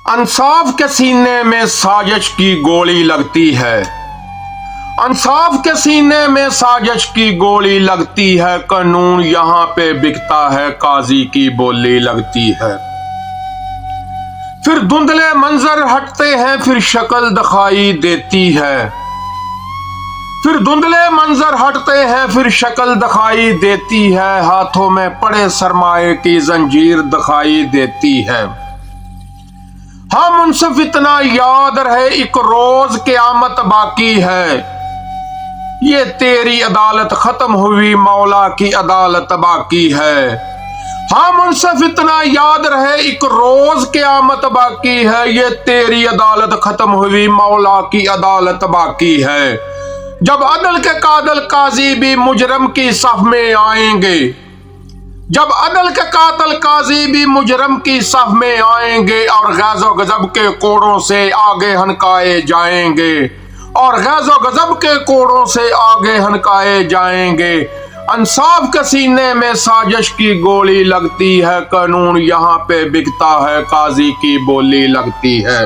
انصاف کے سینے میں سازش کی گولی لگتی ہے، انصاف کے سینے میں سازش کی گولی لگتی ہے، قانون یہاں پہ بکتا ہے، قاضی کی بولی لگتی ہے۔ پھر دھندلے منظر ہٹتے ہیں، پھر شکل دکھائی دیتی ہے، پھر دھندلے منظر ہٹتے ہیں، پھر شکل دکھائی دیتی ہے، ہاتھوں میں پڑے سرمایے کی زنجیر دکھائی دیتی ہے۔ ہاں منصف اتنا یاد رہے، ایک روز قیامت باقی ہے، یہ تیری عدالت ختم ہوئی، مولا کی عدالت باقی ہے۔ ہاں منصف اتنا یاد رہے، ایک روز قیامت باقی ہے، یہ تیری عدالت ختم ہوئی، مولا کی عدالت باقی ہے۔ جب عدل کے قاتل قاضی بھی مجرم کی صف میں آئیں گے، جب عدل کے قاتل قاضی بھی مجرم کی صف میں آئیں گے، اور غیظ و غضب کے کوڑوں سے آگے ہنکائے جائیں گے، اور غیظ و غضب کے کوڑوں سے آگے ہنکائے جائیں گے، انصاف کے سینے میں سازش کی گولی لگتی ہے، قانون یہاں پہ بکتا ہے، قاضی کی بولی لگتی ہے۔